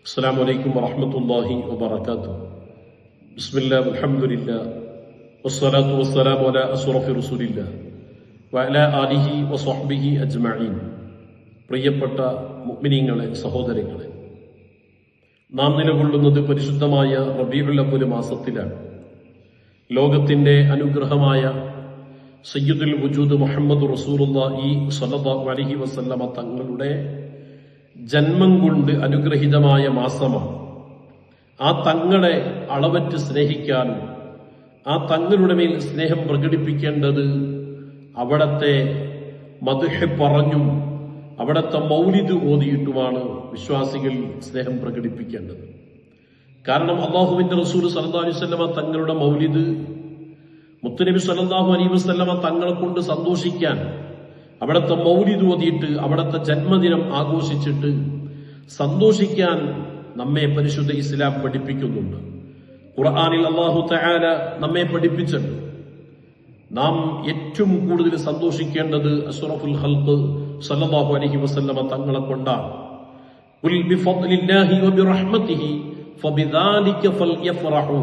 السلام عليكم ورحمة الله وبركاته. بسم الله والحمد لله والصلاة والسلام على أشرف رسول الله وعلى آله وصحبه أجمعين. പ്രിയപ്പെട്ട മുഅ്മിനീങ്ങളെ, സഹോദരങ്ങളെ, നാം നിലകൊള്ളുന്നത് പരിശുദ്ധമായ റബീഉൽ അവ്വൽ മാസത്തിലാണ്. ലോകത്തിന്റെ അനുഗ്രഹമായ സയ്യിദുൽ വജൂദ് മുഹമ്മദ് റസൂലുള്ളാഹി സ്വല്ലല്ലാഹു അലൈഹി വസല്ലമ തങ്ങളുടെ ജന്മം കൊണ്ട് അനുഗ്രഹീതമായ മാസമാണ്. ആ തങ്ങളെ അളവറ്റ് സ്നേഹിക്കാനും ആ തങ്ങളുടെ മേൽ സ്നേഹം പ്രകടിപ്പിക്കേണ്ടത് അവിടത്തെ മദ്ഹ് പറഞ്ഞും അവിടത്തെ മൗലിദ് ഓതിയിട്ടുമാണ് വിശ്വാസികൾ സ്നേഹം പ്രകടിപ്പിക്കേണ്ടത്. കാരണം അല്ലാഹുവിന്റെ റസൂൽ സല്ലല്ലാഹു അലൈഹി വസല്ലമ തങ്ങളുടെ മൗലിദ്, മുത്തുനബി സല്ലല്ലാഹു അലൈഹി വസല്ലമ തങ്ങളെ കൊണ്ട് സന്തോഷിക്കാൻ അവിടുത്തെ മൗലിദ് ഓതിയിട്ട് അവിടുത്തെ ജന്മദിനം ആഘോഷിച്ചിട്ട് സന്തോഷിക്കാൻ നമ്മെ പരിശുദ്ധ ഇസ്ലാം പഠിപ്പിക്കുന്നുണ്ട്. ഖുർആനിൽ അല്ലാഹു തആല നമ്മെ പഠിപ്പിച്ചിട്ടുണ്ട്. നാം ഏറ്റവും കൂടുതൽ സന്തോഷിക്കേണ്ടത് അഷ്റഫുൽ ഖൽഖ് സല്ലല്ലാഹു അലൈഹി വസല്ലമ തങ്ങളെ കൊണ്ടാണ്. ഖുൽ ബിഫദ്ലില്ലാഹി വബിറഹ്മതിഹി ഫബിദാലിക ഫൽയഫറഹു.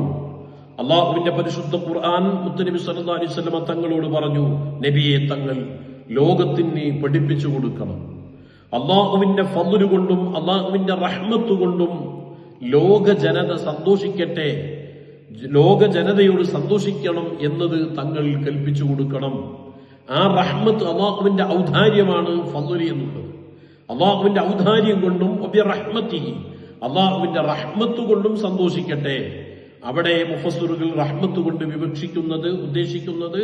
അല്ലാഹുവിന്റെ പരിശുദ്ധ ഖുർആൻ മുത്തുനബി സല്ലല്ലാഹു അലൈഹി വസല്ലമ തങ്ങളോട് പറഞ്ഞു, നബിയെ, തങ്ങൾ ലോകത്തിന് പഠിപ്പിച്ചു കൊടുക്കണം. അള്ളാഹുവിന്റെ ഫദ്ല് കൊണ്ടും അള്ളാഹുവിന്റെ റഹ്മത്ത് കൊണ്ടും ലോക ജനത സന്തോഷിക്കട്ടെ, ലോക ജനതയോട് സന്തോഷിക്കണം എന്നത് തങ്ങൾ കൽപ്പിച്ചു കൊടുക്കണം. ആ റഹ്മത്ത് അള്ളാഹുവിന്റെ ഔദാര്യമാണ് ഫദ്ല് എന്നുള്ളത്. അള്ളാഹുവിന്റെ ഔദാര്യം കൊണ്ടും റഹ്മത്തിഹി, അള്ളാഹുവിന്റെ റഹ്മത്ത് കൊണ്ടും സന്തോഷിക്കട്ടെ. അവിടെ മുഫസ്സിറുകൾ റഹ്മത്ത് കൊണ്ട് വിവക്ഷിക്കുന്നത്, ഉദ്ദേശിക്കുന്നത്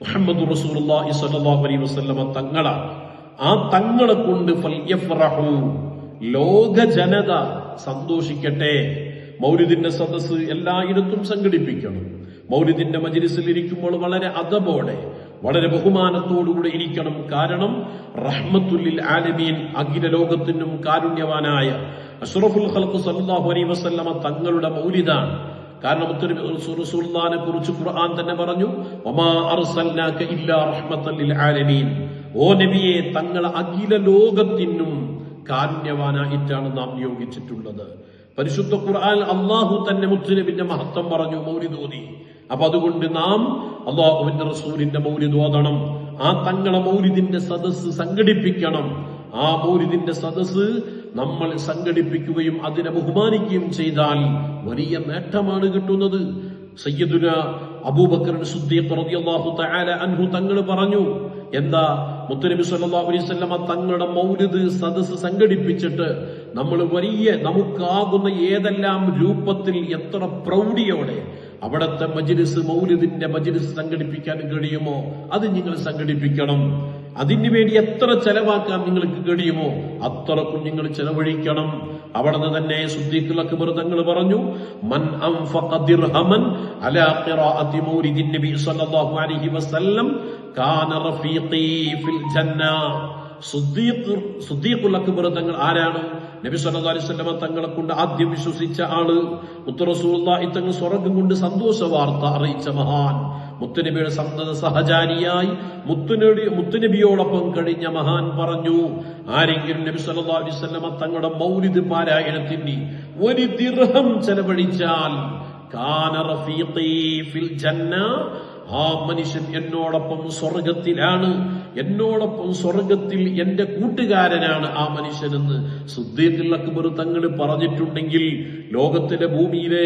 മുഹമ്മദ് റസൂലുള്ളാഹി സ്വല്ലല്ലാഹു അലൈഹി വസല്ലമ തങ്ങളാണ്. ആ തങ്ങളെ കൊണ്ട് ഫൽയഫറഹു, ലോക ജനത സന്തോഷിക്കട്ടെ. മൗലിദിന്റെ സദസ്സ് എല്ലായിടത്തും സംഘടിപ്പിക്കണം. മൗലിദിന്റെ മജ്ലിസിൽ ഇരിക്കുമ്പോൾ വളരെ അദബോടെ, വളരെ ബഹുമാനത്തോടുകൂടെ ഇരിക്കണം. കാരണം റഹ്മത്തുൽ ലിൽ ആലമീൻ, അഖില ലോകത്തിനും കാരുണ്യവാനായ അഷ്റഫുൽ ഖൽഖ് സല്ലല്ലാഹു അലൈഹി വസല്ലമ തങ്ങളുടെ മൗലിദാണ്. കാരണം റസൂലുള്ളാഹിനെ കുറിച്ച് ഖുർആൻ തന്നെ പറഞ്ഞു, വമാ അർസൽനാക ഇല്ലാ റഹ്മത്തൽ ലിൽ ആലമീൻ. ഓ നബിയെ, തങ്ങൾ അഖില ലോകത്തിനും കാരുണ്യവാനായിട്ടാണ് നാം നിയോഗിച്ചിട്ടുള്ളത്. പരിശുദ്ധ ഖുർആൻ അല്ലാഹു തന്നെ മുത്തുനബിന്റെ മഹത്വം പറഞ്ഞു, മൗലിദ് ഓതി. അപ്പൊ അതുകൊണ്ട് നാം അല്ലാഹുവിന്റെ റസൂലിന്റെ മൗലിദ് ഓതണം. ആ തങ്ങളെ മൗലിദിന്റെ സദസ്സ് സംഘടിപ്പിക്കണം. ആ മൗലിദിന്റെ സദസ്സ് നമ്മൾ സംഘടിപ്പിക്കുകയും അതിനെ ബഹുമാനിക്കുകയും ചെയ്താൽ വലിയ നേട്ടമാണ് കിട്ടുന്നത്. സയ്യിദുന അബൂബക്കർ സിദ്ദീഖ് റളിയല്ലാഹു തആല അൻഹു തങ്ങൾ പറഞ്ഞു, എന്താ, മുത്തുനബി സല്ലല്ലാഹു അലൈഹി വസല്ലമ തങ്ങളുടെ മൗലിദ് സദസ്സ് സംഘടിപ്പിച്ചിട്ട് നമ്മൾ വലിയ, നമുക്കാകുന്ന ഏതെല്ലാം രൂപത്തിൽ എത്ര പ്രൗഢിയോടെ അവിടത്തെ മജ്ലിസ്, മൗലിദിന്റെ മജ്ലിസ് സംഘടിപ്പിക്കാൻ കഴിയുമോ അത് നിങ്ങൾ സംഘടിപ്പിക്കണം. അതിനുവേണ്ടി എത്ര ചെലവാക്കാൻ നിങ്ങൾക്ക് കഴിയുമോ അത്രക്കും നിങ്ങൾ ചെലവഴിക്കണം. അവിടുന്ന് തന്നെ സിദ്ദീഖുൽ അക്ബർ തങ്ങൾ പറഞ്ഞു, മൻ അൻഫഖ ദിർഹമൻ അലാ ഖിറാഅത്തി മൗലിദിൻ നബി സല്ലല്ലാഹു അലൈഹി വസല്ലം കാന റഫീഖി ഫിൽ ജന്ന. സിദ്ദീഖുൽ അക്ബർ തങ്ങൾ ആരാണ്? നബി സല്ലല്ലാഹു അലൈഹി വസല്ലം തങ്ങളെ കൊണ്ട് ആദ്യം വിശ്വസിച്ച ആള്, മുത്ത് റസൂലുള്ളാഹി തങ്ങൾ സ്വർഗ്ഗം കൊണ്ട് സന്തോഷ വാർത്ത അറിയിച്ച മഹാൻ, മുത്തുനബിയുടെ സന്തത സഹചാരിയായി മുത്തുനബിയോടൊപ്പം കഴിഞ്ഞ മഹാൻ പറഞ്ഞു, ആരെങ്കിലും നബി സല്ലല്ലാഹു അലൈഹി വസല്ലം തങ്ങളുടെ മൗലിദ് പാരായണത്തിന് ഒരു ദിർഹം ചെലവഴിച്ചാൽ കാന റഫീഖി ഫിൽ ജന്ന, ആ മനുഷ്യൻ എന്നോടൊപ്പം സ്വർഗത്തിലാണ്, എന്നോടൊപ്പം സ്വർഗത്തിൽ എന്റെ കൂട്ടുകാരനാണ് ആ മനുഷ്യനെന്ന് സിദ്ദീഖുൽ അക്ബർ തങ്ങൾ പറഞ്ഞിട്ടുണ്ടെങ്കിൽ ലോകത്തിലെ ഭൂമിയിലെ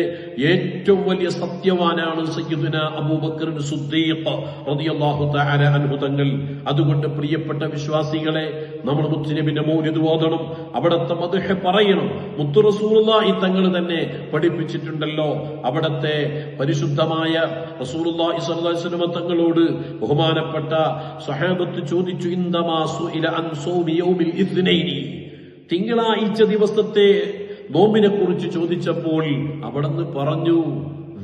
ഏറ്റവും വലിയ സത്യവാനാണ് സയ്യിദുന അബൂബക്കർ സിദ്ദീഖ് റളിയല്ലാഹു തആല അൻഹു തങ്ങൾ. അതുകൊണ്ട് പ്രിയപ്പെട്ട വിശ്വാസികളെ, നമ്മൾ മുത്തുനബിന്റെ മൗലിദ് ഓതണം, അവിടത്തെ മദ്ഹ് പറയണം. മുത്തു റസൂലുള്ളാഹി തങ്ങൾ തന്നെ പഠിപ്പിച്ചിട്ടുണ്ടല്ലോ. അവിടത്തെ പരിശുദ്ധമായ റസൂലുള്ളാഹി സ്വല്ലല്ലാഹു അലൈഹി വസല്ലം തങ്ങളോട് ബഹുമാനപ്പെട്ട സ്വഹാബത്ത് ചോദിച്ചു, ഇൻദമാ സുഇല അൻ സൗമി യൗമിൽ ഇത്നൈനി, തിങ്കളാഴ്ച ദിവസത്തെ നോമ്പിനെ കുറിച്ച് ചോദിച്ചപ്പോൾ അവിടുന്ന് പറഞ്ഞു,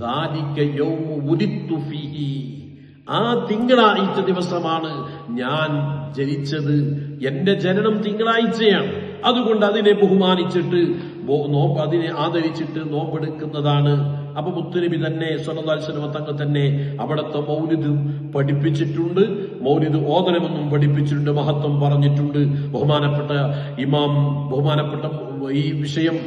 ദാലിക യൗമു ഉലിത്തു ഫീഹി, ആ തിങ്കളാഴ്ച ദിവസമാണ് ഞാൻ ജനിച്ചത്, എന്റെ ജനനം തിങ്കളാഴ്ചയാണ്. അതുകൊണ്ട് അതിനെ ബഹുമാനിച്ചിട്ട് അതിനെ ആദരിച്ചിട്ട് നോമ്പെടുക്കുന്നതാണ്. അപ്പൊ മുത്തുനബി തന്നെ സ്വല്ലല്ലാഹു അലൈഹി വസല്ലം തങ്ങൾ തന്നെ അവിടുത്തെ മൗലിദ് പഠിപ്പിച്ചിട്ടുണ്ട്, മൗലിദ് ഓതണമെന്നും പഠിപ്പിച്ചിട്ടുണ്ട്, മഹത്വം പറഞ്ഞിട്ടുണ്ട്. ബഹുമാനപ്പെട്ട ഇമാം ഈ വിഷയം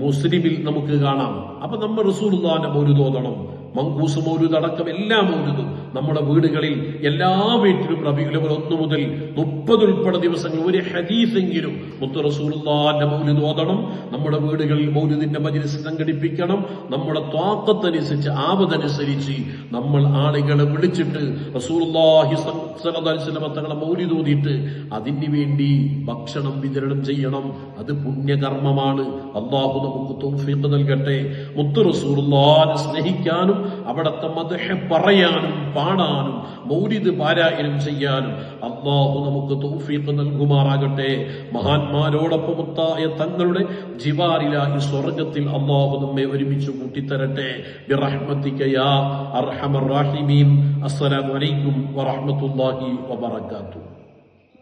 മുസ്ലിമിൽ നമുക്ക് കാണാം. അപ്പൊ നമ്മൾ റസൂലുള്ളാഹിന്റെ മൗലിദ് ഓതണം. മങ്കൂസ് മൗലിദ് അടക്കം എല്ലാ മൗലിദും നമ്മുടെ വീടുകളിൽ എല്ലാ വീട്ടിലും റബീഉൽ അവ്വൽ 1 മുതൽ 30 ഉൾപ്പെടെ ദിവസങ്ങൾ ഒരു ഹദീസെങ്കിലും മുത്ത് റസൂലുള്ളാഹിന്റെ മൗലിദ് ഓതണം. നമ്മുടെ വീടുകളിൽ മൗലിദിന്റെ മജ്‌ലിസ് സംഘടിപ്പിക്കണം. നമ്മുടെ ത്വാഖത്തനുസരിച്ച് ആവതനുസരിച്ച് നമ്മൾ ആളുകളെ വിളിച്ചിട്ട് റസൂലുള്ളാഹി സ്വല്ലല്ലാഹു അലൈഹി വസല്ലം തങ്ങളുടെ മൗലിദ് ഓതിയിട്ട് അതിന് വേണ്ടി ഭക്ഷണം വിതരണം ചെയ്യണം. അത് പുണ്യകർമ്മമാണ്. അല്ലാഹു നമുക്ക് തൗഫീഖ് നൽകട്ടെ. മുത്ത് റസൂലുള്ളാഹിനെ സ്നേഹിക്കാനും അവിടത്തെ മദ്ഹ് പറയാനും പാടാനും മൗലിദ് പാരായണം ചെയ്യാനും അല്ലാഹു നമുക്ക് തൗഫീഖ് നൽകുമാറാകട്ടെ. മഹാന്മാരോടൊപ്പം മുത്തായ തങ്ങളുടെ ജിവാറിലായി സ്വർഗ്ഗത്തിൽ അല്ലാഹു നമ്മെ ഒരുമിച്ച് കൂട്ടിത്തരട്ടെ. ബിറഹ്മതിക യാ അർഹമർ റഹീമീൻ. അസ്സലാമു അലൈക്കും വറഹ്മത്തുള്ളാഹി വബറകാതുഹു.